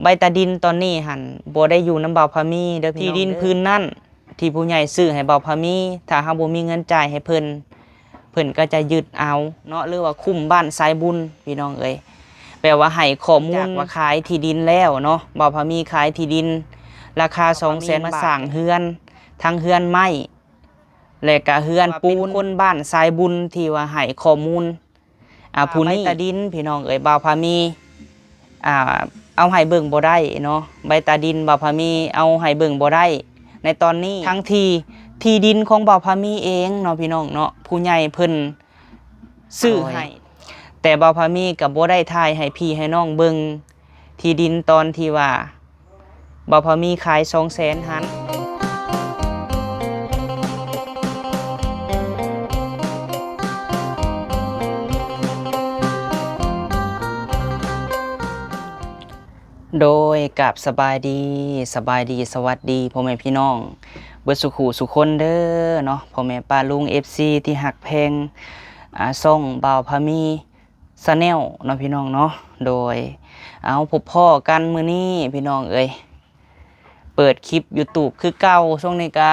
ใบตาดินตอนนี้หันบ่ได้อยู่น้ำเบาพามีเด้อพี่น้องที่ดินพื้นนั่นที่ผู้ใหญ่ซื้อให้เบาพามีถ้าเฮาบ่มีเงินจ่ายให้เพิ่นก็จะยึดเอาเนาะหรือว่าคุ้มบ้านสายบุญพี่น้องเอ้ยแปลว่าให้ข้อมูลว่าขายที่ดินแล้วเนาะเบาพามีขายที่ดินราคา 200,000 มาสร้างเฮือนทั้งเฮือนไม้และก็เฮือนปูนคนบ้านสายบุญที่ว่าให้ข้อมูลผู้นี้ใบตาดินพี่น้องเอ้ยเบาพามีเอาให้เบิ่งบ่ได้เนาะใบตาดินบ่าวพามีเอาให้เบิ่งบ่ได้ในตอนนี้ทั้งที่ดินของบ่าวพามีเองเนาะพี่น้องเนาะผู้ใหญ่เพิ่นซื้อให้แต่บ่าวพามีก็บ่ได้ถ่ายให้พี่ให้น้องเบิ่งที่ดินตอนที่ว่าบ่าวพามีขาย 200,000 หันโดยกับสบายดีสวัสดีพ่อแม่พี่น้องเบิดสุขสุคนเด้อเนาะพ่อแม่ป้าลุง FC ที่หักแพงส่งบ่าวพามีชาแนลเนาะพี่น้องเนาะโดยเอาพบพ่อกันมื้อนี้พี่น้องเอ้ยเปิดคลิป YouTube คือเก่าช่วงนี้ก็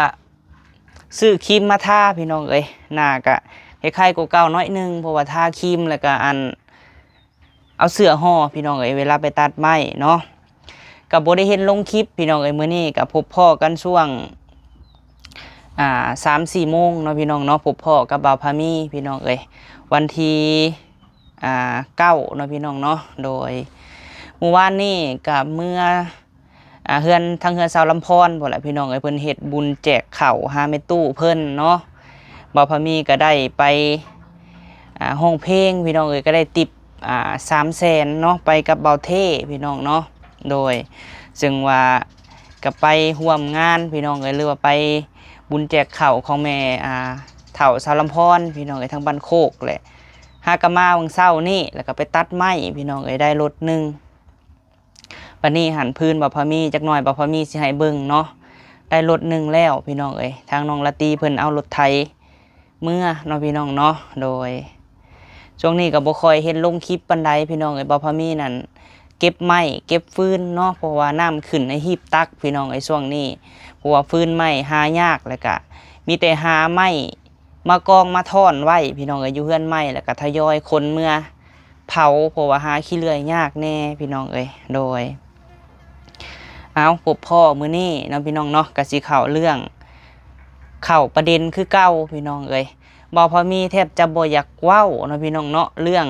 ซื้อครีมมาทาพี่น้องเอ้ยหน้าก็คล้ายๆกว่าเก่าน้อยนึงเพราะว่าทาครีมแล้วก็เอาเสื้อห่อพี่น้องเอ้ยเวลาไปตัดไม้เนาะกับบ่ได้เห็นลงคลิปพี่น้องเอ้ยมื้อนี้กับพบพ่อกันช่วง3-4 โมงเนาะพี่น้องเนาะพบพ่อกับบ่าวพามีพี่น้องเอ้ยวันที่9เนาะพี่น้องเนาะโดยเมื่อวานนี้กับเมื่อเฮือนทางเฮือนสาวลำพรพุ่นแหละพี่น้องเอ้ยเพิ่นเฮ็ดบุญแจกข้าวหาแม่ตู้เพิ่นเนาะบ่าวพามีก็ได้ไปห้องเพลงพี่น้องเอ้ยก็ได้ติป300,000เนาะไปกับเบาเท่พี่น้องเนาะโดยซึ่งว่ากับไปร่วมงานพี่น้องเอ้ยหรือว่าไปบุญแจกข้าวของแม่เฒ่าสาวลำพรพี่น้องเอ้ยทางบ้านโคกแหละหากะมาวันเช้านี่แล้วก็ไปตัดไม้พี่น้องเอ้ยได้รถนึงบัดนี้หันพื้นบ่พอมีจักหน่อยบ่พอมีสิให้เบิ่งเนาะได้รถนึงแล้วพี่น้องเอ้ยทางน้องละตีเพิ่นเอารถไถเมื่อเนาะพี่น้องเนาะโดยช่วงนี้ก็บ่ค่อยเห็นลงคลิปปานใดพี่น้องเอ้ยบ่พอมีนั่นเก็บไม้เก็บฟืนเนาะเพราะว่าน้ำขึ้นในหีบตักพี่น้องไอ้ช่วงนี้เพราะว่าฟืนไม้หายากแล้วก็มีแต่หาไม้มากองมาท่อนไว้พี่น้องเอ้ยอยู่เฮือนไม้แล้วก็ทยอยคนเมื่อเผาเพราะว่าหาขี้เลื่อยยากแน่พี่น้องเอ้ยโดยเอาพบพ่อมื้อนี้เนาะพี่น้องเนาะก็สิเข้าเรื่องเข้าประเด็นคือเก่าพี่น้องเอ้ยบ่พอมีแทบจะบ่อยากเว้าเนาะพี่น้องเนาะเรื่อง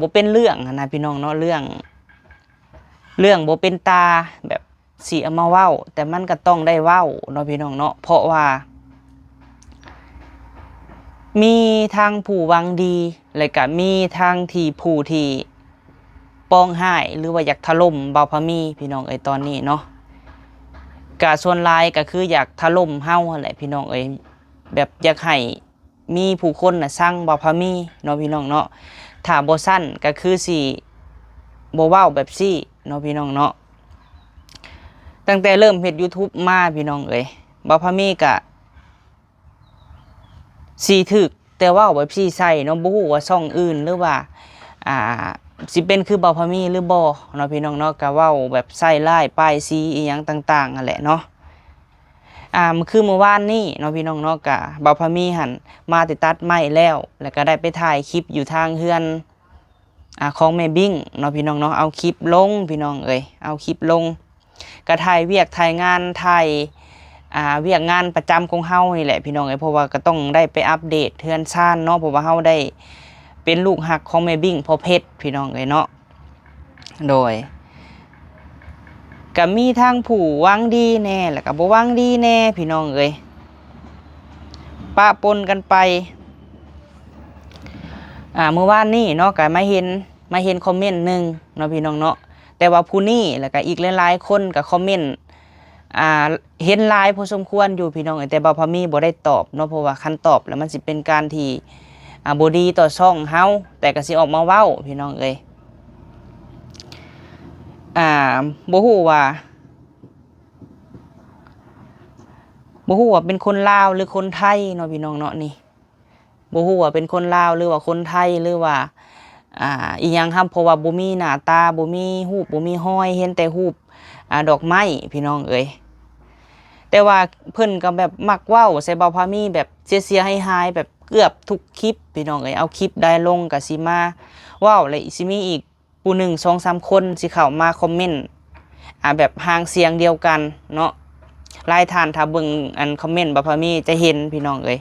บ่เป็นเรื่องนะพี่น้องเนาะเรื่องบ่เป็นตาแบบสิเอามาเว้าแต่มันก็ต้องได้เว้าเนาะพี่น้องเนาะเพราะว่ามีทางผู้หวังดีและก็มีทางที่ผู้ที่ปองร้ายหรือว่าอยากถล่มเบาพามีพี่น้องเอ้ยตอนนี้เนาะก็ส่วนหลายก็คืออยากถล่มเฮาหั่นแหละพี่น้องเอ้ยแบบอยากให้มีผู้คนน่ะสั่งเบาพามีเนาะพี่น้องเนาะถ้าบ่ซั่นก็คือสิบ่เว้าแบบซี่เนาะพี่น้องเนาะตั้งแต่เริ่มเฮ็ด YouTube มาพี่น้องเอ้ยบ่พามีก็สิถึกแต่เว้าแบบซี่ใส่เนาะบ่ฮู้ว่าช่องอื่นหรือว่าสิเป็นคือบ่พามีหรือบ่เนาะพี่น้องเนาะก็เว้าแบบใส่ร้ายป้ายสีอีหยังต่างๆนั่นแหละเนาะคือเมื่อวานนี้เนาะพี่น้องเนาะก็บ่พามีหั่นมาติดตัดไม้แล้วก็ได้ไปถ่ายคลิปอยู่ทางเฮือนของแม่บิ้งเนาะพี่น้องเนาะเอาคลิปลงพี่น้องเอ้ยเอาคลิปลงก็ถ่ายเวียกถ่ายงานถ่ายเวียกงานประจำของเฮานี่แหละพี่น้องเอ้ยเพราะว่าก็ต้องได้ไปอัปเดตเทือนซ่านเนาะเพราะว่าเฮาได้เป็นลูกหักของแม่บิ้งพ่อเพชรพี่น้องเอ้ยเนาะโดยก็มีทางผู้หวังดีแน่แล้วก็บ่หวังดีแน่พี่น้องเอ้ยปะปนกันไปเมื่อวานนี้เนาะก็มาเห็นคอมเมนต์นึงเนาะพี่น้องเนาะแต่ว่าผู้นี้แล้วก็อีกหลายๆคนก็คอมเมนต์เห็นหลายพอสมควรอยู่พี่น้องแต่บ่พอมีบ่ได้ตอบเนาะเพราะว่าคันตอบแล้วมันสิเป็นการที่บ่ดีต่อช่องเฮาแต่ก็สิออกมาเว้าพี่น้องเอ้ยบ่ฮู้ว่าเป็นคนลาวหรือคนไทยเนาะพี่น้องเนาะนี่บ่ฮู้ว่าเป็นคนลาวหรือว่าคนไทยหรือว่า อีหยังครับเพราะว่าบ่มีหน้าตาบ่มีรูปบ่มีห้อยเห็นแต่รูปดอกไม้พี่น้องเอ้ยแต่ว่าเพิ่นก็แบบมักเว้าใส่เบาพามีแบบเสียๆหายๆแบบเกือบทุกคลิปพี่น้องเอ้ยเอาคลิปได้ลงก็สิมาเว้าแล้วสิมีอีกผู้หนึ่ง 2-3 คนสิเข้ามาคอมเมนต์แบบห่างเสียงเดียวกันเนาะหลายท่านถ้าเบิ่งอันคอมเมนต์เบาพามีจะเห็นพี่น้องเอ้ย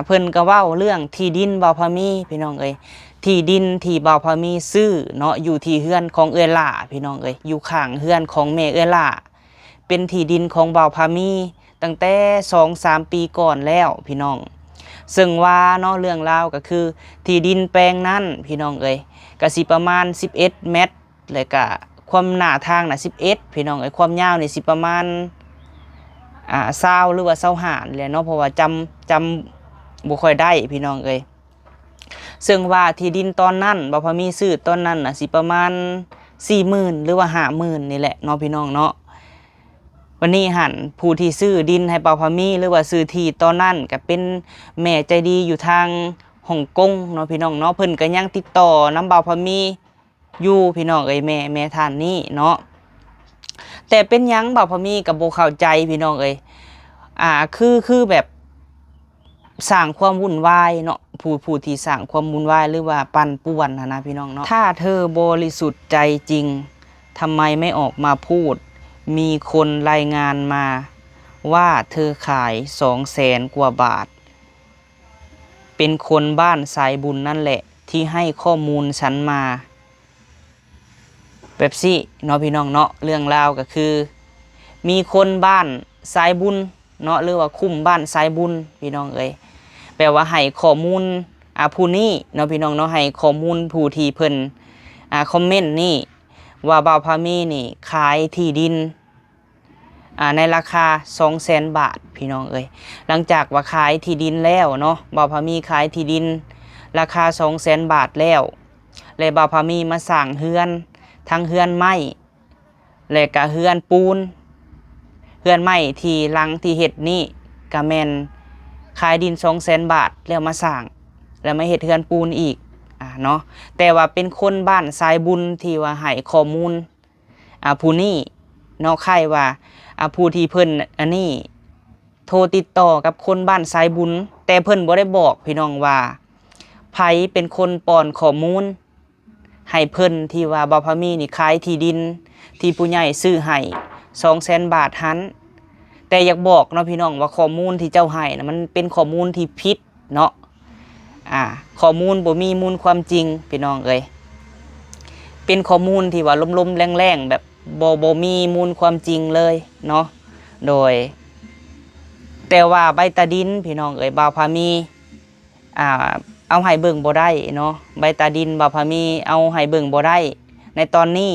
เพิ่นก็เว้าเรื่องที่ดินเบาพามีพี่น้องเอ้ยที่ดินที่เบาพามีซื้อเนาะอยู่ที่เฮือนของเอื้อล่าพี่น้องเอ้ยอยู่ข้างเฮือนของแม่เอื้อล่าเป็นที่ดินของเบาพามีตั้งแต่ 2-3 ปีก่อนแล้วพี่น้องซึ่งว่าเนาะเรื่องราวก็คือที่ดินแปลงนั้นพี่น้องเอ้ยก็สิประมาณ11 เมตรแล้วก็ความหน้าทางน่ะ11พี่น้องเอ้ยความยาวนี่สิประมาณ20หรือว่า25แหละเนาะเพราะว่าจำบ่ค่อยได้พี่น้องเอ้ยซึ่งว่าที่ดินตอนนั้นบ่พอมีซื้อตอนนั้นน่ะสิประมาณ 40,000 หรือว่า 50,000 นี่แหละเนาะพี่น้องเนาะวันนี้หันผู้ที่ซื้อดินให้เปาพามีหรือว่าซื้อที่ตอนนั้นก็เป็นแม่ใจดีอยู่ทางฮ่องกงเนาะพี่น้องเนาะเพิ่นก็ยังติดต่อนำเปาพามีอยู่พี่น้องเอ้ยแม่ท่านนี้เนาะแต่เป็นหยังเปาพามีก็บ่เข้าใจพี่น้องเอ้ยคือแบบสร้างความวุ่นวายเนาะผู้ที่สร้างความวุ่นวายหรือว่าปั่นป่วนนะพี่น้องเนาะถ้าเธอบริสุทธิ์ใจจริงทำไมไม่ออกมาพูดมีคนรายงานมาว่าเธอขาย200,000 กว่าบาทเป็นคนบ้านสายบุญนั่นแหละที่ให้ข้อมูลฉันมาแบบซี่เนาะพี่น้องเนาะเรื่องราวก็คือมีคนบ้านสายบุญเนาะหรือว่าคุ้มบ้านสายบุญพี่น้องเอ้ยแปลว่าให้ข้อมูลผู้นี้เนาะพี่น้องเนาะให้ข้อมูลผู้ที่เพิ่นคอมเมนต์นี่ว่าบ่าวพามีนี่ขายที่ดินในราคา200,000 บาทพี่น้องเอ้ยหลังจากว่าขายที่ดินแล้วเนาะบ่าวพามีขายที่ดินราคา200,000 บาทแล้วและบ่าวพามีมาสร้างเฮือนทั้งเฮือนไม้และก็เฮือนปูนเฮือนไม้ที่หลังที่เฮ็ดนี่ก็แม่นขายดิน200,000 บาทแล้วมาสร้างแล้วมาเฮ็ดเฮือนปูนอีกเนาะแต่ว่าเป็นคนบ้านสายบุญที่ว่าให้ข้อมูลผู้นี้เนาะใครว่าผู้ที่เพิ่นอันนี้โทรติดต่อกับคนบ้านสายบุญแต่เพิ่นบ่ได้บอกพี่น้องว่าไผเป็นคนป้อนข้อมูลให้เพิ่นที่ว่าบ่าวพามีนี่ขายที่ดินที่ผู้ใหญ่ซื้อให้200,000 บาทหันแต่อยากบอกเนาะพี่น้องว่าข้อมูลที่เจ้าให้นะมันเป็นข้อมูลที่ผิดเนาะข้อมูลบ่มีมูลความจริงพี่น้องเอ้ยเป็นข้อมูลที่ว่าล้มๆแรงๆแบบบ่มีมูลความจริงเลยเนาะโดยแต่ว่าใบตาดินพี่น้องเอ้ยบ่าวพามีเอาให้เบิ่งบ่ได้เนาะใบตาดินบ่าวพามีเอาให้เบิ่งบ่ได้ในตอนนี้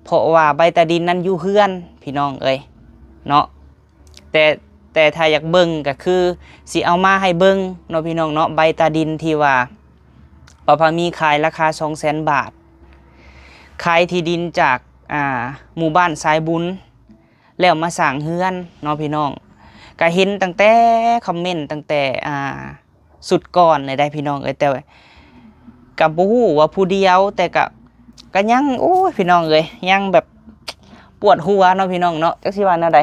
เพราะว่าใบตาดินนั้นอยู่เฮือนพี่น้องเอ้ยเนาะแต่ถ้าอยากเบิ่งก็คือสิเอามาให้เบิ่งเนาะพี่น้องเนาะใบตาดินที่ว่าบ่าวพามีขายราคา200,000 บาทขายที่ดินจากหมู่บ้านสายบุญแล้วมาสร้างเฮือนเนาะพี่น้องก็เห็นตั้งแต่คอมเมนต์ตั้งแต่สุดก่อนเลยได้พี่น้องเอ้ยแต่กับบ่ฮู้ว่าผู้เดียวแต่ก็ยังโอ้ยพี่น้องเอ้ยยังแบบปวดหัวเนาะพี่น้องเนาะจักสิว่าแนวใด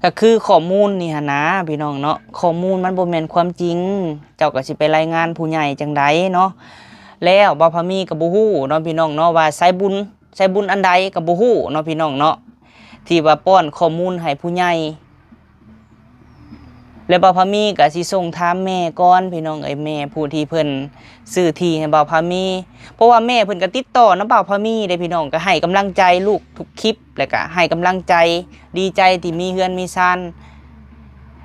ก็คือข้อมูลนี่หั่นนะพี่น้องเนาะข้อมูลมันบ่แม่นความจริงเจ้าก็สิไปรายงานผู้ใหญ่จังไดเนาะแล้วบ่าวพามีก็บ่ฮู้เนาะพี่น้องเนาะว่าสายบุญอันใดก็บ่ฮู้เนาะพี่น้องเนาะที่ว่าป้อนข้อมูลให้ผู้ใหญ่แล้วบ่าวพามีก็สิส่งถามแม่ก่อนพี่น้องเอ้ยแม่ผู้ที่เพิ่นซื้อที่ให้บ่าวพามีเพราะว่าแม่เพิ่นก็ติดต่อนำบ่าวพามีได้พี่น้องก็ให้กำลังใจลูกทุกคลิปแล้วก็ให้กำลังใจดีใจที่มีเฮือนมีซ่าน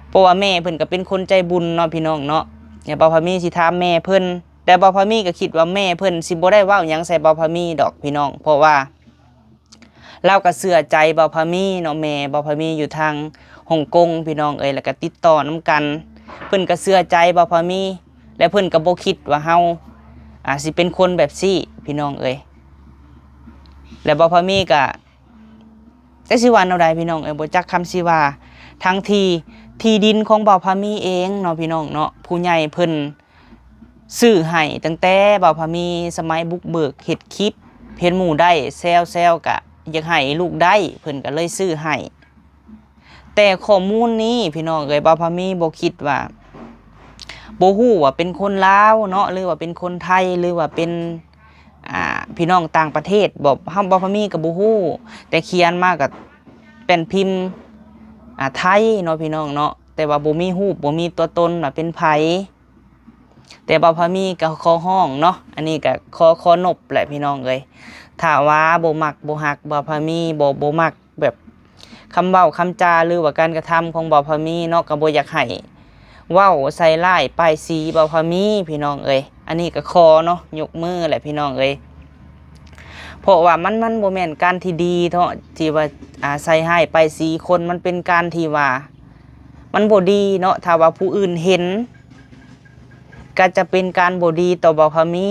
เพราะว่าแม่เพิ่นก็เป็นคนใจบุญเนาะพี่น้องเนาะเนี่ยบ่าวพามีสิถามแม่เพิ่นแต่บ่าวพามีก็คิดว่าแม่เพิ่นสิบ่ได้เว้าหยังใส่บ่าวพามีดอกพี่น้องเพราะว่าเราก็เชื่อใจบ่าวพามีเนาะแม่บ่าวพามีอยู่ทางฮ่องกงพี่น้องเอ้ยแล้วก็ติดต่อนำกันเพิ่นก็เชื่อใจบ่าวพามีและเพิ่นก็บ่คิดว่าเฮาสิเป็นคนแบบซี่พี่น้องเอ้ยแล้วบ่าวพามีก็จักสิว่าแนวใดพี่น้องเอ้ยบ่จักคำสิว่าทั้งที่ดินของบ่าวพามีเองเนาะพี่น้องเนาะผู้ใหญ่เพิ่น ซื้อให้ตั้งแต่บ่าวพามีสมัยบุกเบิกเฮ็ดคลิปเห็นหมู่ได้แซวๆกะอยากให้ลูกได้เพิ่นก็เลยซื้อให้แต่ข้อมูลนี้พี่น้องเอ้ยบ่าวพามีบ่คิดว่าบ่ฮู้ว่าเป็นคนลาวเนาะหรือว่าเป็นคนไทยหรือว่าเป็นพี่น้องต่างประเทศบ่บ่าวพามีก็บ่ฮู้แต่เขียนมาก็เป็นพิมพ์ไทยเนาะพี่น้องเนาะแต่ว่าบ่มีรูปบ่มีตัวตนว่าเป็นไผแต่บ่าวพามีก็ขอห้องเนาะอันนี้ก็ขอนบแหละพี่น้องเอ้ยถ้าว่าบ่มักบ่ฮักบ่าวพามีบ่มักแบบคำเว้าคำจาหรือว่าการกระทำของบ่าวพามีเนาะก็บ่อยากให้เว้าใส่ร้ายป้ายสีบ่าวพามีพี่น้องเอ้ยอันนี้ก็ขอเนาะยกมือแหละพี่น้องเอ้ยเพราะว่ามันบ่แม่นการที่ดีเนาะที่ว่าใส่ให้ป้ายสีคนมันเป็นการที่ว่ามันบ่ดีเนาะถ้าว่าผู้อื่นเห็นก็จะเป็นการบ่ดีต่อบ่าวพามี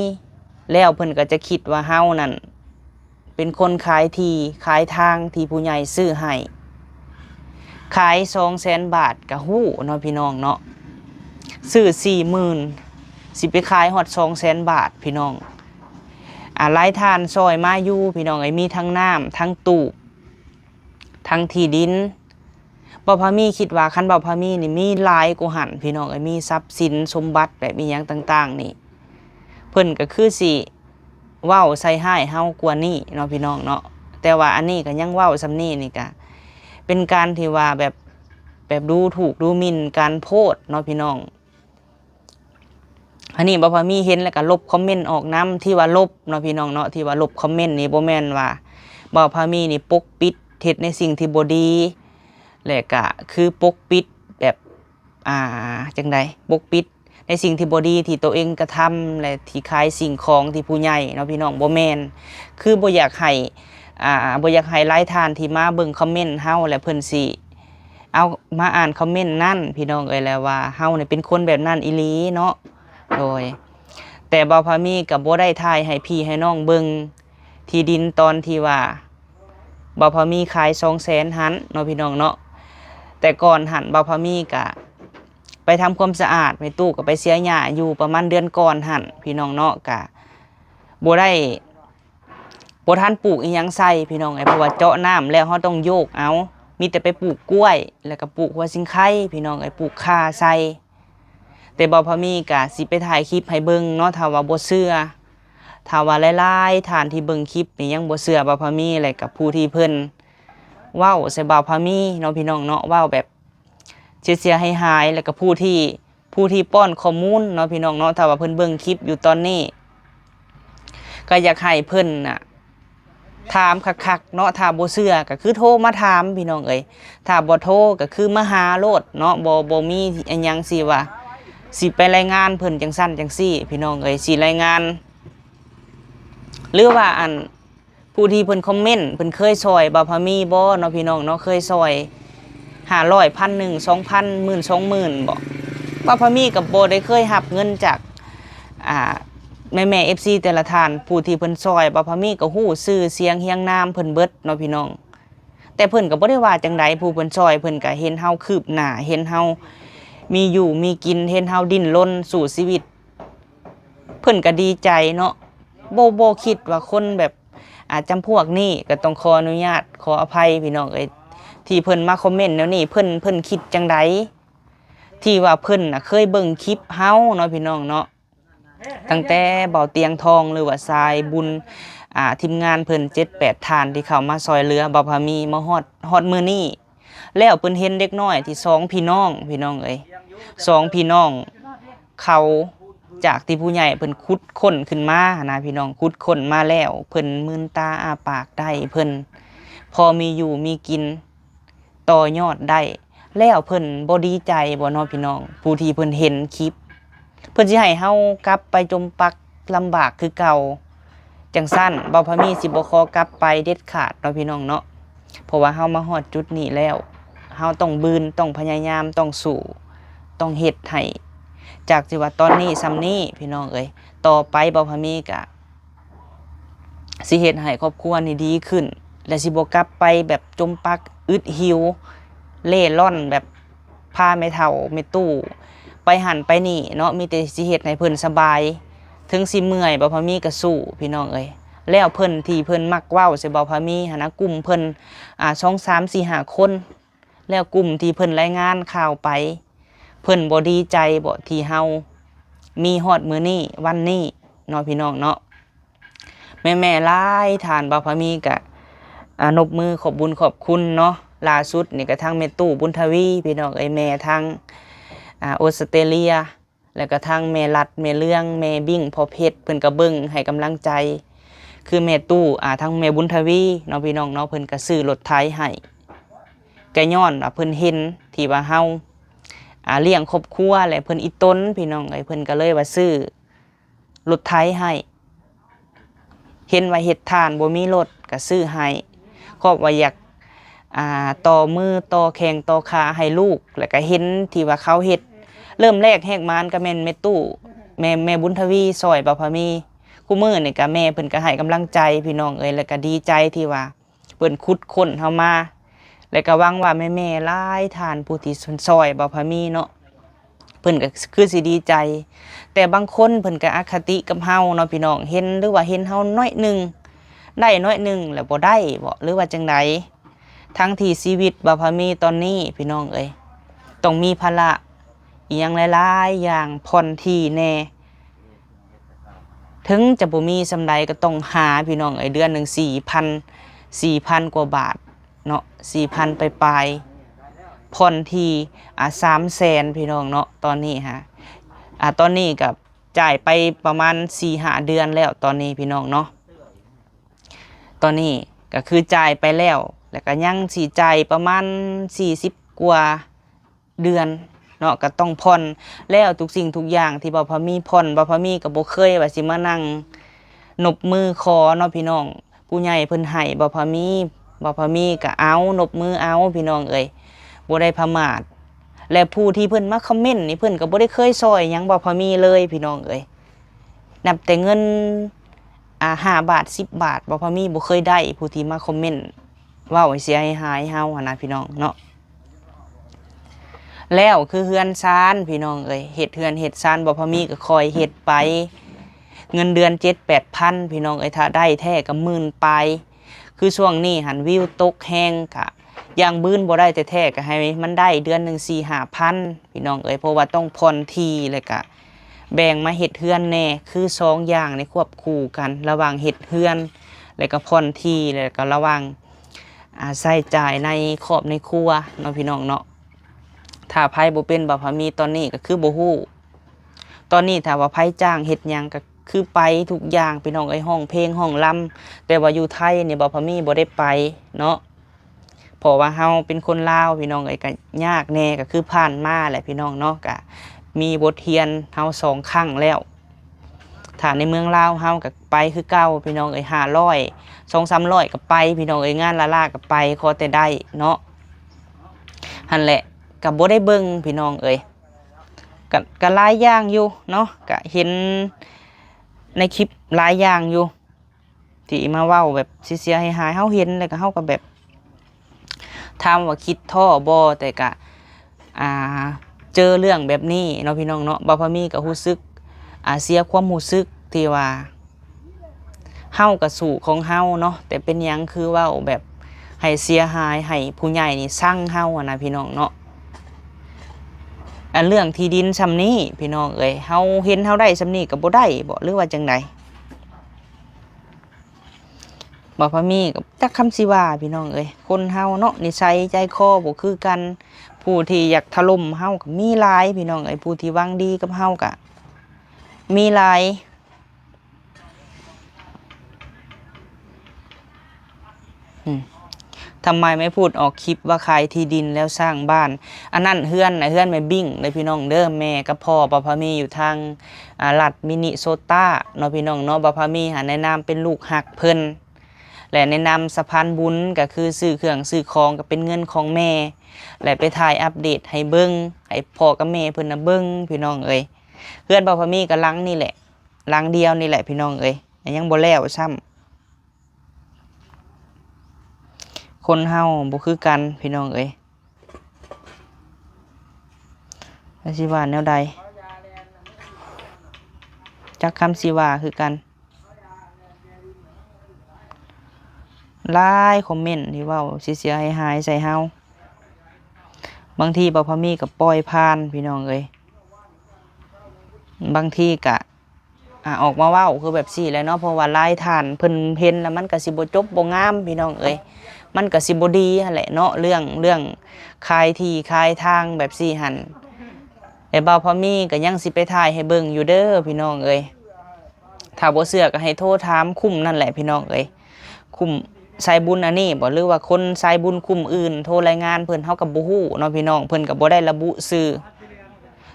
แล้วเพิ่นก็จะคิดว่าเฮานั่นเป็นคนขายที่ขายทางที่ผู้ใหญ่ซื้อให้ขาย 200,000 บาทก็ฮู้เนาะพี่น้องเนาะซื้อ 40,000 สิไปขายฮอด 200,000 บาทพี่น้องหลายท่านซอยมาอยู่พี่น้องมีทั้งน้ำทั้งตู้ทั้งที่ดินบ่าวพามีคิดว่าคันบ่าวพามีนี่มีหลายกว่าหันพี่น้องมีทรัพย์สินสมบัติแบบมีหยังต่างๆนี่เพิ่นก็คือสิเว้าใส่ให้เฮากว่านี้เนาะพี่น้องเนาะแต่ว่าอันนี้ก็ยังเว้าซำนี้นี่ก็เป็นการที่ว่าแบบดูถูกดูหมิ่นการโพสต์เนาะพี่น้องอันนี้บ่าวพามีเห็นแล้วก็ลบคอมเมนต์ออกนำที่ว่าลบเนาะพี่น้องเนาะที่ว่าลบคอมเมนต์นี่บ่แม่นว่าบ่าวพามีนี่ปกปิดเฮ็ดในสิ่งที่บ่ดีและก็คือปกปิดแบบจังใดปกปิดในสิ่งที่บ่ดีที่ตัวเองกระทำและที่ขายสิ่งของที่ผู้ใหญ่เนาะพี่น้องบ่แม่นคือบ่อยากให้บ่อยากให้หลายท่านที่มาเบิ่งคอมเมนต์เฮาและเพิ่นสิเอามาอ่านคอมเมนต์นั่นพี่น้องเอ้ยแล้วว่าเฮานี่เป็นคนแบบนั้นอีหลีเนาะโดยแต่บ่าวพามีก็บ่ได้ถ่ายให้พี่ให้น้องเบิ่งที่ดินตอนที่ว่าบ่าวพามีขาย 200,000 หันเนาะพี่น้องเนาะแต่ก่อนหันบ่าวพามีก็ไปทำความสะอาดในตู้ก็ไปเสียหญ้าอยู่ประมาณเดือนก่อนหันพี่น้องเนาะก็บ่ทันปลูกอีหยังใส่พี่น้องเพราะว่าเจาะน้ำแล้วเฮาต้องโยกเอามีแต่ไปปลูกกล้วยแล้วก็ปลูกหัวสิงไข่พี่น้องปลูกข่าใส่แต่บ่าวพามีก็สิไปถ่ายคลิปให้เบิ่งเนาะถ้าว่าบ่เชื่อถ้าว่าหลายๆท่านที่เบิ่งคลิปนี่ยังบ่เชื่อบ่าวพามีและกับผู้ที่เพิ่นเว้าใส่บ่าวพามีเนาะพี่น้องเนาะเว้าแบบเสียหายแล้วก็ผู้ที่ป้อนข้อมูลเนาะพี่น้องเนาะถ้าว่าเพิ่นเบิ่งคลิปอยู่ตอนนี้ก็อยากให้เพิ่นถามคักๆเนาะถ้าบ่เชื่อก็คือโทรมาถามพี่น้องถ้าบ่โทรก็คือมาหาโลดเนาะบ่มีอันหยังสิว่าสิไปรายงานเพิ่นจังซั่นจังซี่พี่น้องสิรายงานหรือว่าผู้ที่เพิ่นคอมเมนต์เพิ่นเคยซอยบ่าวพามีบ่เนาะพี่น้องเนาะเคยซอย500 1,000 2,000 10,000 20,000บ่บ่าวพามีก็บ่ได้เคยรับเงินจากแม่ FC แต่ละท่านผู้ที่เพิ่นซอยบ่าวพามีก็ฮู้ชื่อเสียงเฮียงนามเพิ่นเบิดเนาะพี่น้องแต่เพิ่นก็บ่ได้ว่าจังไดผู้เพิ่นซอยเพิ่นก็เห็นเฮาคืบหน้าเห็นเฮามีอยู่มีกินเห็นเฮาดิ้นรนสู่ชีวิตเพิ่นก็ดีใจเนาะบ่คิดว่าคนแบบจำพวกนี้ก็ต้องขออนุญาตขออภัยพี่น้องที่เพิ่นมาคอมเมนต์แนวนี้เพิ่นคิดจังไดที่ว่าเพิ่นเคยเบิ่งคลิปเฮาเนาะพี่น้องเนาะตั้งแต่เบาเตียงทองหรือว่าทรายบุญทีมงานเพิ่น 7-8 ท่านที่เข้ามาซอยเหลือบ่าวพามีมาฮอดมื้อนี้แล้วเพิ่นเห็นเด็กน้อยที่2พี่น้อง2พี่น้องเขาจากที่ผู้ใหญ่เพิ่นขุดค้นขึ้นมานะพี่น้องขุดค้นมาแล้วเพิ่นมืนตาอ้าปากได้เพิ่นพอมีอยู่มีกินต่อยอดได้แล้วเพิ่นบ่ดีใจบ่เนาะพี่น้องผู้ที่เพิ่นเห็นคลิปเพิ่นสิให้เฮากลับไปจมปักลำบากคือเก่าจังซั่นบ่าวพามีสิบ่ขอกลับไปเด็ดขาดเนาะพี่น้องเนาะเพราะว่าเฮามาฮอดจุดนี้แล้วเฮาต้องบืนต้องพยายามต้องสู้ต้องเฮ็ดให้จากที่ว่าตอนนี้ซ้ำนี้พี่น้องต่อไปบ่าวพามีก็สิเฮ็ดให้ครอบครัวนี่ดีขึ้นและสิบ่กลับไปแบบจมปักอึดหิวเล่ร่อนแบบพาแม่เฒ่าแม่ตู้ ไปหันไปนี่เนาะมีแต่สิเฮ็ดให้เพิ่นสบายถึงสิเมื่อยบ่พามีก็สู้พี่น้องเอ้ยแล้วเพิ่นที่เพิ่นมักเว้าใส่บ่พามีหันนะกลุ่มเพิ่น2 3 4 5คนแล้วกลุ่มที่เพิ่นรายงานข่าวไปเพิ่นบ่ดีใจบ่ที่เฮามีฮอดมื้อนี้วันนี้เนาะพี่น้องเนาะแม่ๆหลายทานบ่พามีก็นบมือขอบบุญขอบคุณเนาะล่าสุดนี่ก็ทางแม่ตู้บุญทวีพี่น้องเอ้ยแม่ทางออสเตรเลียแล้วก็ทางแม่รัดแม่เรื่องแม่บิ่งพ่อเพชรเพิ่นก็เบิ่งให้กำลังใจคือแม่ตู้ทางแม่บุญทวีเนาะพี่น้องเนาะเพิ่นก็ซื้อรถไถให้ก็ย้อนว่าเพิ่นเห็นที่ว่าเฮาเลี้ยงครอบครัวและเพิ่นอีต้นพี่น้องเอ้ยเพิ่นก็เลยว่าซื้อรถไถให้เห็นว่าเฮ็ดทานบ่มีรถก็ซื้อให้ครอบว่าอยากต่อมือต่อแข้งต่อขาให้ลูกแล้วก็เห็นที่ว่าเขาเฮ็ดเริ่มแรกแหกมานก็แม่นแม่ตู้แม่บุญทวีซอยบ่พามีคู่มื้อนี่ก็แม่เพิ่นก็ให้กำลังใจพี่น้องเอ้ยแล้วก็ดีใจที่ว่าเพิ่นขุดค้นเฮามาแล้วก็หวังว่าแม่ๆหลายท่านผู้ที่ซอยบ่พามีเนาะเพิ่นก็คือสิดีใจแต่บางคนเพิ่นก็อคติกับเฮาเนาะพี่น้องเห็นหรือว่าเห็นเฮาน้อยนึงได้น้อยนึงแล้วบ่ได้บ่หรือว่าจังไดทั้งที่ชีวิตบ่พามีตอนนี้พี่น้องเอ้ยต้องมีภาระอีหยังหลายๆอย่างผ่อนที่แน่ถึงจะบ่มีสำใดก็ต้องหาพี่น้องเอ้ยเดือนนึง4,000กว่าบาทเนาะ 4,000 ปลายๆผ่อนที่300,000พี่น้องเนาะตอนนี้ฮะตอนนี้ก็จ่ายไปประมาณ 4-5 เดือนแล้วตอนนี้พี่น้องเนาะตอนนี้ก็คือจ่ายไปแล้วก็ยังสิจ่ายประมาณ40กว่าเดือนเนาะก็ต้องผ่อนแล้วทุกสิ่งทุกอย่างที่บ่พามีผ่อนบ่พามีก็บ่เคยว่าสิมานั่งนบมือขอเนาะพี่น้องผู้ใหญ่เพิ่นให้บ่พามีก็เอานบมือเอาพี่น้องเอ้ยบ่ได้ประมาทและผู้ที่เพิ่นมาคอมเมนต์นี่เพิ่นก็บ่ได้เคยซอยหยังบ่พามีเลยพี่น้องเอ้ยนับแต่เงิน5 บาท10 บาทบ่พามีบ่เคยได้ผู้ที่มาคอมเมนต์เว้าให้เสียหายเฮาหั่นนะพี่น้องเนาะแล้วคือเฮือนซานพี่น้องเอ้ยเฮ็ดเฮือนเฮ็ดซานบ่พอมีก็คอยเฮ็ดไปเงินเดือน 7-8,000 พี่น้องเอ้ยถ้าได้แท้ก็หมื่นปลายคือช่วงนี้หันวิวตกแฮงก็อย่างบื้นบ่ได้แท้ๆก็ให้มันได้เดือนนึง 4-5,000 พี่น้องเอ้ยเพราะว่าต้องผ่อนที่แล้วก็แบ่งมาเฮ็ดเฮือนแน่คือ2อย่างในควบคู่กันระหว่างเฮ็ดเฮือนแล้วก็ผ่อนที่แล้วก็ระหว่างใช้จ่ายในครอบในครัวเนาะพี่น้องเนาะถ้าไผบ่เป็นบ่พามีตอนนี้ก็คือบ่ฮู้ตอนนี้ถ้าว่าไผจ้างเฮ็ดหยังก็คือไปทุกอย่างพี่น้องเอ้ยห้องเพลงห้องลำแต่ว่าอยู่ไทยนี่บ่พามีบ่ได้ไปเนาะเพราะว่าเฮาเป็นคนลาวพี่น้องเอ้ยก็ยากแน่ก็คือผ่านมาแหละพี่น้องเนาะก็มีบทเรียนเฮา2 ครั้งแล้วถ้าในเมืองลาวเฮาก็ไปคือเก่าพี่น้องเอ้ย500 2-300ก็ไปพี่น้องเอ้ยงานละก็ไปขอแต่ได้เนาะหั่นแหละก็บ่ได้เบิ่งพี่น้องเอ้ยก็หลายอย่างอยู่เนาะก็เห็นในคลิปหลายอย่างอยู่ที่มาเว้าแบบเสียหายๆเฮาเห็นแล้วก็เฮาก็แบบถามว่าคิดท้อบ่แต่ก็เจอเรื่องแบบนี้เนาะพี่น้องเนาะบ่พอมีก็รู้สึกเสียความรู้สึกที่ว่าเฮาก็สู้ของเฮาเนาะแต่เป็นหยังคือเว้าแบบให้เสียหายให้ผู้ใหญ่นี่สั่งเฮานะพี่น้องเนาะเรื่องที่ดินซำนี้พี่น้องเอ้ยเฮาเห็นเฮาได้ซำนี้ก็บ่ได้บ่หรือว่าจังไดบ่พอมีก็จักคำสิว่าพี่น้องเอ้ยคนเฮาเนาะนิสัยใจคอบ่คือกันผู้ที่อยากถล่มเฮาก็มีหลายพี่น้องเอ้ยผู้ที่หวังดีกับเฮาก็มีหลายทำไมไม่พูดออกคลิปว่าขายที่ดินแล้วสร้างบ้านอันนั้นเฮือนแม่บิ่งเลยพี่น้องเด้อแม่กับพ่อบ่พามีอยู่ทางรัฐมินิโซตาเนาะพี่น้องเนาะบ่พามีหาในนามเป็นลูกหักเพิ่นและในนามสะพานบุญก็คือซื้อเครื่องซื้อของก็เป็นเงินของแม่และไปถ่ายอัปเดตให้เบิ่งให้พ่อกับแม่เพิ่นน่ะเบิ่งพี่น้องเอ้ยเฮือนบ่พามีก็หลังนี่แหละหลังเดียวนี่แหละพี่น้องเอ้ยยังบ่แล้วซ้ำคนเฮาบ่คือกันพี่น้องเอ้ยอาชีวะแนวใด จักคำสิว่าคือกันหลายคอมเมนต์ที่เว้าเสียหายๆใส่เฮาบางทีบ่พอมีก็ปล่อยผ่านพี่น้องเอ้ยบางทีก็ออกมาเว้าคือแบบซี่แหล้วเนาะเพราะว่าหลายท่านเพิ่นเห็นแล้วมันก็สิบ่จบบ่งามพี่น้องเอ้ยมันก็สิบ่ดีหั่นแหละเนาะเรื่องขายที่ขายทางแบบซี่หั่นแต่บ่พอมีก็ยังสิไปถ่ายให้เบิ่งอยู่เด้อพี่น้องเอ้ยถ้าบ่เชื่อก็ให้โทรถามคุ้มนั่นแหละพี่น้องเอ้ยคุ้มสายบุญอันนี้บ่หรือว่าคนสายบุญคุ้มอื่นโทรรายงานเพิ่นเฮาก็บ่ฮู้เนาะพี่น้องเพิ่นก็บ่ได้ระบุชื่อ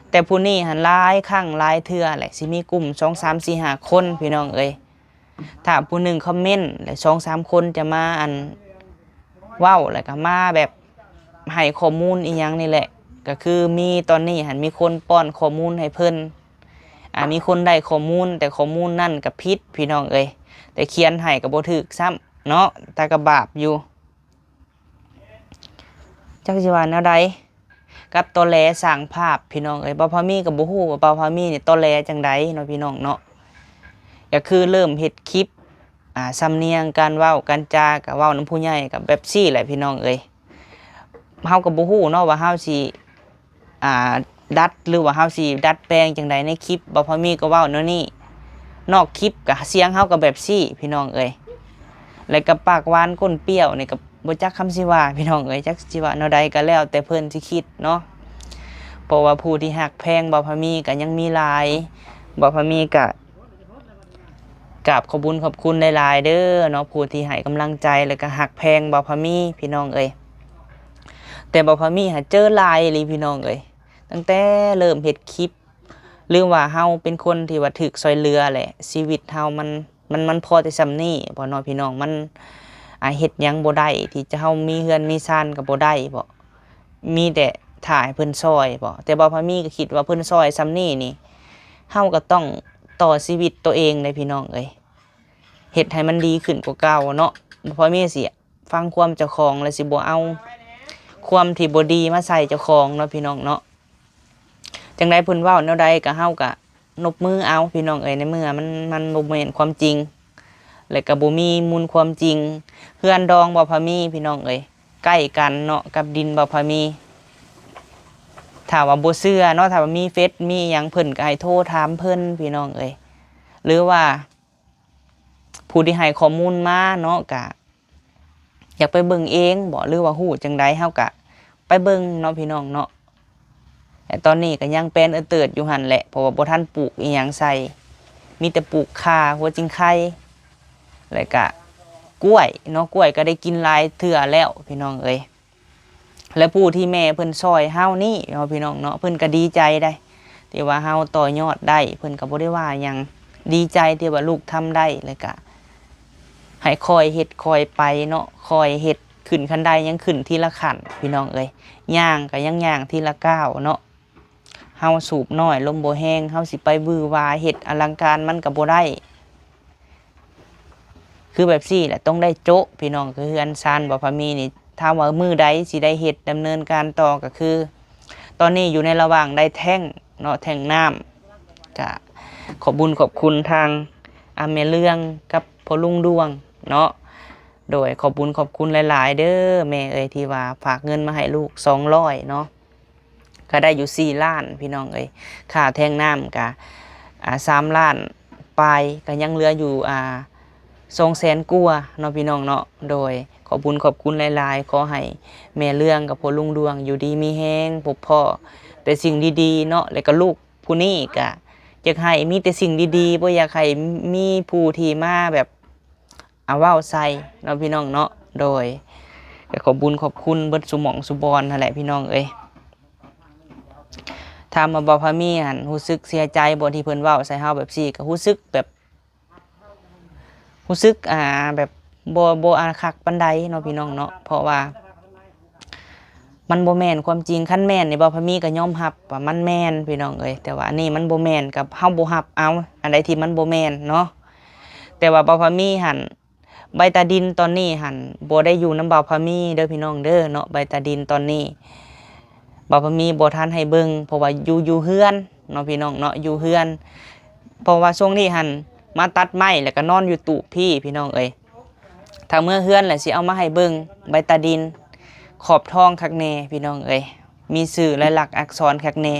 แต่ผู้นี้หันหลายครั้งหลายเทื่อแหละสิมีกลุ่ม2 3 4 5คนพี่น้องเอ้ยถ้าผู้หนึ่งคอมเมนต์แล้ว2 3คนจะมาเว้าแล้วก็มาแบบให้ข้อมูลอีหยังนี่แหละก็คือมีตอนนี้หันมีคนป้อนข้อมูลให้เพิ่นมีคนได้ข้อมูลแต่ข้อมูลนั่นก็ผิดพี่น้องเอ้ยแต่เขียนให้ก็บ่ถูกซ้ำเนาะแต่ก็บาปอยู่จักสิว่าแนวใดกับตอแหลสร้างภาพพี่น้องเอ้ยบ่พอมีก็บ่ฮู้ว่าบ่พอมีนี่ตอแหลจังไดเนาะพี่น้องเนาะก็คือเริ่มเฮ็ดคลิปสำเนียงการเว้าการจาก็เว้านำผู้ใหญ่ก็แบบซี่แหละพี่น้องเอ้ยเฮาก็บ่ฮู้เนาะว่าเฮาสิดัดหรือว่าเฮาสิดัดแปลงจังไดในคลิปบ่พอมีก็เว้าแนวนี้นอกคลิปก็เสียงเฮาก็แบบซี่พี่น้องเอ้ยแล้วก็ปากหวานก้นเปรี้ยวนี่ก็บ่จักคำสิว่าพี่น้องเอ้ยจักสิว่าแนวใดก็แล้วแต่เพิ่นสิคิดเนาะเพราะว่าผู้ที่ฮักแพงบ่พอมีก็ยังมีหลายบ่พอมีก็กราบขอบคุญขอบคุณหลายๆเด้อเนาะผู้ที่ให้กำลังใจแล้วก็ฮักแพงบ่พอมีพี่น้องเอ้ยแต่บ่พอมีหาเจอหลายอีหลีพี่น้องเอ้ยตั้งแต่เริ่มเฮ็ดคลิปหรือว่าเฮาเป็นคนที่ว่าถูกช่วยเหลือแหละชีวิตเฮามันพอแต่ส่ำนี้บ่เนาะพี่น้องมันเฮ็ดหยังบ่ได้ที่จะเฮามีเฮือนมีซ่านก็บ่ได้บ่มีแต่ถ่ายเพิ่นช่วยบ่แต่บ่พอมีก็คิดว่าเพิ่นช่วยส่ำนี้นี่เฮาก็ต้องต่อชีวิตตัวเองเลยพี่น้องเอ้ยเฮ็ดให้มันดีขึ้นกว่าเก่าเนาะบ่พอมีสิฟังความเจ้าของแล้วสิบ่เอาความที่บ่ดีมาใส่เจ้าของเนาะพี่น้องเนาะจังได๋เพิ่นเว้าแนวใดก็เฮาก็นบมือเอาพี่น้องเอ้ยในเมื่อมันบ่แม่นความจริงแล้วก็บ่มีมูลความจริงเฮือนดองบ่พอมีพี่น้องเอ้ยใกล้กันเนาะกับดินบ่พอมีถ้าว่าบ่เชื่อเนาะถ้าว่ามีเฟซมีหยังเพิ่นก็ให้โทรถามเพิ่นพี่น้องเอ้ยหรือว่าผู้ที่ให้ข้อมูลมาเนาะก็อยากไปเบิ่งเองบ่หรือว่าฮู้จังไดเฮาก็ไปเบิ่งเนาะพี่น้องเนาะแต่ตอนนี้ก็ยังเป็นเติดอยู่หั่นแหละเพราะว่าบ่ทันปลูกอีหยังใส่มีแต่ปลูกข่าหัวจิงไข่แล้วก็กล้วยเนาะกล้วยก็ได้กินหลายเทื่อแล้วพี่น้องเอ้ยและผู้ที่แม่เพิ่นช่วยเฮานี่เนาะพี่น้องเนาะเพิ่นก็ดีใจได้ที่ว่าเฮาต่อยอดได้เพิ่นก็บ่ได้ว่าหยังดีใจที่ว่าลูกทำได้แล้วก็ให้คอยเฮ็ดคอยไปเนาะคอยเฮ็ดขึ้นคันใดยังขึ้นทีละขั้นพี่น้องเอ้ยย่างก็ยังย่างทีละก้าวเนาะเฮาสูบน้อยลมบ่แห้งเฮาสิไปวือวาเฮ็ดอลังการมันก็บ่ได้คือแบบซี่แหละต้องได้โจ๊ะพี่น้องคือเฮือนซานบ่พอมีนี่ถามว่ามื้อใดสิได้เฮ็ดดำเนินการต่อก็คือตอนนี้อยู่ในระหว่างได้แท่งเนาะแท่งน้ำก็ขอบบุญขอบคุณทางแม่เรื่องกับพ่อลุงดวงเนาะโดยขอบบุญขอบคุณหลายๆเด้อแม่เอ้ยที่ว่าฝากเงินมาให้ลูก200เนาะก็ได้อยู่4ล้านพี่น้องเอ้ยค่าแท่งน้ำก็3ล้านปลายก็ยังเหลืออยู่200,000กว่าเนาะพี่น้องเนาะโดยขอบคุญขอบคุณหลายๆขอให้แม่เรื่องกับพ่อลุงดวงอยู่ดีมีแฮงพบพ่อแต่สิ่งดีๆเนาะแล้วก็ลูกผู้นี้ก็อยากให้มีแต่สิ่งดีๆบ่อยากให้มีผู้ที่มาแบบเว้าใส่เนาะพี่น้องเนาะโดยก็ขอบคุญขอบคุณเบิดสุหม่องสุบอนนั่นแหละพี่น้องเอ้ยถามมาบ่พามีหั่นรู้สึกเสียใจบ่ที่เพิ่นเว้าใส่เฮาแบบซี่ก็รู้สึกแบบรู้สึกแบบบ่อาคักปานใดเนาะพี่น้องเนาะเพราะว่ามันบ่แม่นความจริงคันแม่นนี่บ่พามีก็ยอมรับว่ามันแม่นพี่น้องเอ้ยแต่ว่าอันนี้มันบ่แม่นกับเฮาบ่รับเอาอันใดที่มันบ่แม่นเนาะแต่ว่าบ่พามีหั่นใบตาดินตอนนี้หั่นบ่ได้อยู่นำบ่าวพามีเด้อพี่น้องเด้อเนาะใบตาดินตอนนี้บ่าวพามีบ่ทันให้เบิ่งเพราะว่าอยู่เฮือนเนาะพี่น้องเนาะอยู่เฮือน เพราะว่าช่วงนี้หันมาตัดไม้แล้วก็นอนอยู่ตู้พี่น้องเอ้ยถ้าเมื่อเฮือนแหละสิเอามาให้เบิ่งใบตาดินขอบทองคักแน่พี่น้องเอ้ยมีสื่อและหลักษณ์อักษรคักแน่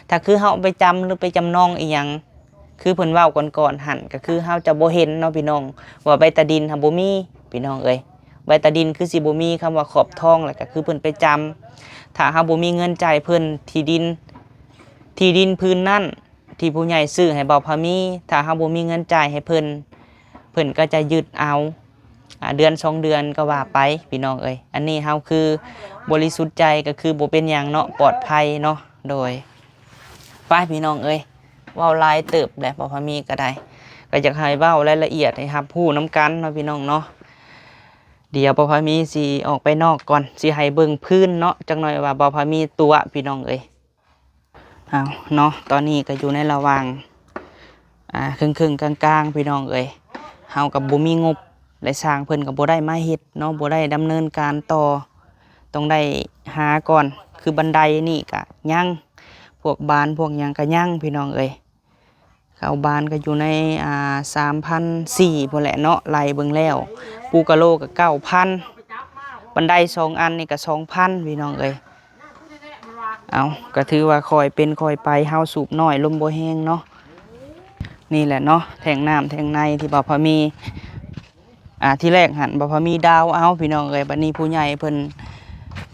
ถ้าคือเฮาไปจำหรือไปจำนองอีหยังคือเพิ่นเว้าก่อนหันก็คือเฮาจะบ่เห็นเนาะพี่น้องว่าใบตาดินหันบ่มีพี่น้องเอ้ยใบตาดินคือสิบ่มีคำว่าขอบทองแล้วก็คือเพิ่นไปจำถ้าเฮาบ่มีเงินจ่ายเพิ่นที่ดินพื้นนั่นที่ผู้ใหญ่ซื้อให้เบาพามีถ้าเฮาบ่มีเงินจ่ายให้เพิ่นก็จะยึดเอาเดือน2เดือนก็ว่าไปพี่น้องเอ้ยอันนี้เฮาคือบริสุทธิ์ใจก็คือบ่เป็นหยังเนาะปลอดภัยเนาะโดยไปพี่น้องเอ้ยเว้าหลายเติบแหละเบาพามีก็ได้ก็อยากให้เว้ารายละเอียดให้รับรู้นํกันเนาะพี่น้องเนาะเดี๋ยวเบาพามีสิออกไปนอกก่อนสิให้เบิ่งพื้นเนาะจักหน่อยว่าเบาพามีตัวพี่น้องเอ้ยเอาเนาะตอนนี้ก็อยู่ในระหว่างครึ่งกลางๆพี่น้องเอ้ยเฮากับบ่มีงบและสร้างเพิ่นกับบ่ได้มาเฮ็ดเนาะบ่ได้ดำเนินการต่อต้องได้หาก่อนคือบันไดนี่ก็ยังพวกบานพวกหยังก็ยังพี่น้องเอ้ยเข้าบานก็อยู่ใน3,400พุ่นแหละเนาะไล่เบิ่งแล้วปูกะโลก็ 9,000 บันได2อันนี่ก็ 2,000 พี่น้องเอ้ยเอาก็ถือว่าค่อยเป็นค่อยไปเฮาสูบน้อยลมบ่แห้งเนาะนี่แหละเนาะแทงน้ำแทงในที่บ่พอมีที่แรกหันบ่พอมีดาวเอาพี่น้องเอ้ยบัดนี้ผู้ใหญ่เพิ่น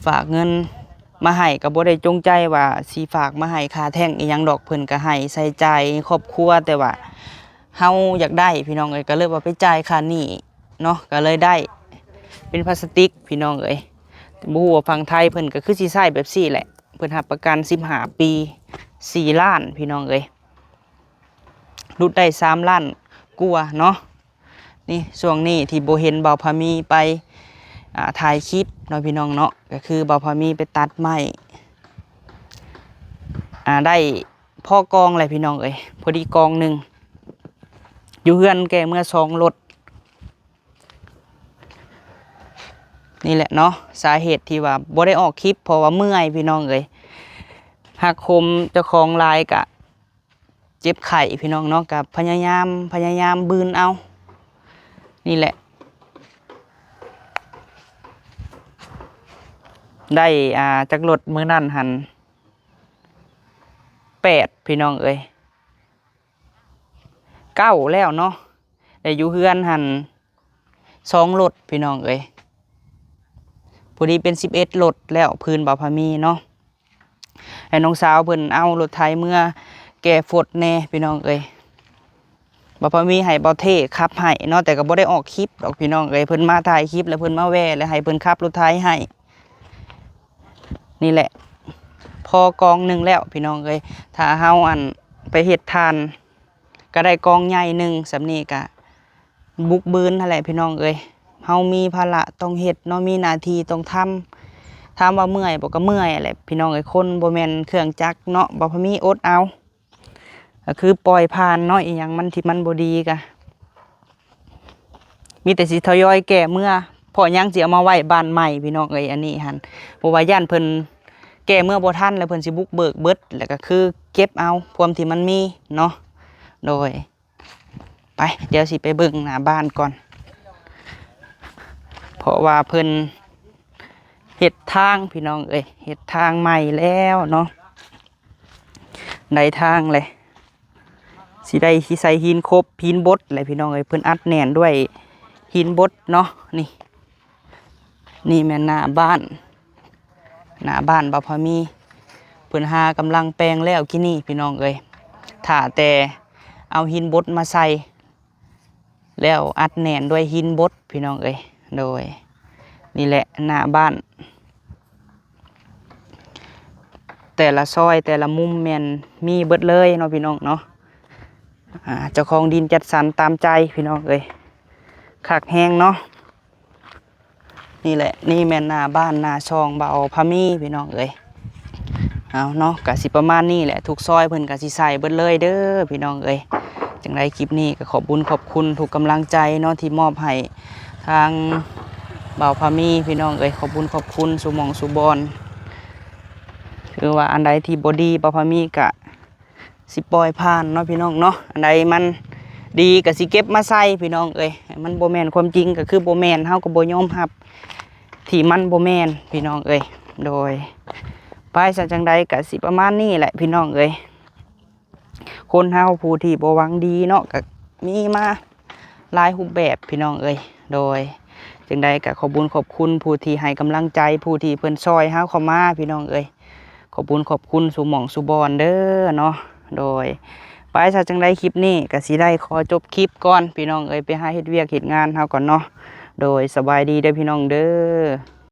ฝากเงินมาให้ก็บ่ได้จงใจว่าสิฝากมาให้ค่าแท่งอีหยังดอกเพิ่นก็ให้ใส่ใจครอบครัวแต่ว่าเฮาอยากได้พี่น้องเอ้ยก็เลยว่าไปจ่ายค่านี้เนาะก็เลยได้เป็นพลาสติกพี่น้องเอ้ยบ่ฮู้ว่าฝั่งไทยเพิ่นก็คือสิใช้แบบซี่แหละเพิ่นรับประกัน15 ปี4 ล้านพี่น้องเอ้ยรุดได้3 ล้านกว่าเนาะนี่ช่วงนี้ที่โบเห็นเบาพามีไปถ่ายคลิปเนาะพี่น้องเนาะก็คือเบาพามีไปตัดไม้ได้พ่อกองอะไรพี่น้องเอ้ยพอดีกองหนึ่งอยู่เฮือนแกเมื่อ2 รถนี่แหละเนาะสาเหตุที่ว่าโบได้ออกคลิปเพราะว่าเมื่อยพี่น้องเอ้ยหักคมเจ้าของลายกะเจ็บไข้พี่น้องเนาะกับพยายามบืนเอานี่แหละได้จากรถมื้อนั้นหัน8พี่น้องเอ้ย9แล้วเนาะได้อยู่เฮือนหัน2 รถพี่น้องเอ้ยพอดีเป็น11 รถแล้วพื้นบ่าวพามีเนาะให้น้องสาวเพิ่นเอารถไถเมื่อแก่ฝดแน่พี่น้องเอ้ยบ่าวพามีให้บ่าวเท่ขับให้เนาะแต่ก็บ่ได้ออกคลิปดอกพี่น้องเอ้ยเพิ่นมาถ่ายคลิปแล้วเพิ่นมาแว่แล้วให้เพิ่นขับรถไถให้นี่แหละพอกองหนึ่งแล้วพี่น้องเอ้ยถ้าเฮาไปเฮ็ดทานก็ได้กองใหญ่หนึ่งสำนี้ก็บุกบืนนั่นแหละพี่น้องเอ้ยเฮามีภาระต้องเฮ็ดเนาะมีหน้าที่ต้องทำถามว่าเมื่อยบ่ก็เมื่อยแหละพี่น้องเอ้ยคนบ่แม่นเครื่องจักรเนาะบ่พอมีอดเอาก็คือปล่อยผ่านเนาะอีหยังมันที่มันบ่ดีก็มีแต่สิทยอยแก้เมื่อพอยังสิเอามาไว้บ้านใหม่พี่น้องเอ้ยอันนี้หั่นเพราะว่าย่านเพิ่นแก้เมื่อบ่ทันแล้วเพิ่นสิบุกเบิกเบิดแล้วก็คือเก็บเอาพวมที่มันมีเนาะโดยไปเดี๋ยวสิไปเบิ่งหน้าบ้านก่อนเพราะว่าเพิ่นเฮ็ดทางพี่น้องเอ้ยเฮ็ดทางใหม่แล้วเนาะได้ทางเลยสิได้สิใส่หินครบหินบดเลยพี่น้องเอ้ยเพิ่นอัดแน่นด้วยหินบดเนาะนี่แม่นหน้าบ้านบ่าวพามีเพิ่นหากำลังแปลงแล้วกินนี่พี่น้องเอ้ยถ้าแต่เอาหินบดมาใส่แล้วอัดแน่นด้วยหินบดพี่น้องเอ้ยโดยนี่แหละหน้าบ้านแต่ละซอยแต่ละมุมแม่นมีเบิดเลยเนาะพี่น้องเนาะเจ้าของดินจัดสรรตามใจพี่น้องเอ้ยคักแห้งเนาะนี่แหละนี่แม่นหน้าบ้านหน้าช่องบ่าวพามีพี่น้องเอ้ยเอาเนาะกะสิประมาณนี้แหละทุกซอยเพิ่นกะสิใส่เบิดเลยเด้อพี่น้องเอ้ยจังไดคลิปนี้ก็ขอบคุณทุกกำลังใจเนาะที่มอบให้ทางบ่าวพามีพี่น้องเอ้ยขอบคุณสุหม่องสุบอนคือว่าอันใดที่บ่ดีบ่าวพามีกะ สิปล่อยผ่านเนาะพี่น้องเนาะอันใดมันดีก็สิเก็บมาใส่พี่น้องเอ้ยมันบ่แม่นความจริงก็คือบ่แม่นเฮาก็บ่ยอมรับที่มันบ่แม่นพี่น้องเอ้ยโดยไปซะจังใดก็สิประมาณนี้แหละพี่น้องเอ้ยคนเฮาผู้ที่บ่หวังดีเนาะก็มีมาหลายรูปแบบพี่น้องเอ้ยโดยจังใดก็ขอบคุญขอบคุณผู้ที่ให้กำลังใจผู้ที่เพิ่นซอยเฮาเข้ามาพี่น้องเอ้ยขอบคุญขอบคุณสู่หม่องสู่บอนเด้อเนาะโดยไปซะจังใดคลิปนี้ก็สิได้ขอจบคลิปก่อนพี่น้องเอ้ยไปหาเฮ็ดเวียกเฮ็ดงานเฮาก่อนเนาะโดยสบายดีเด้อพี่น้องเด้อ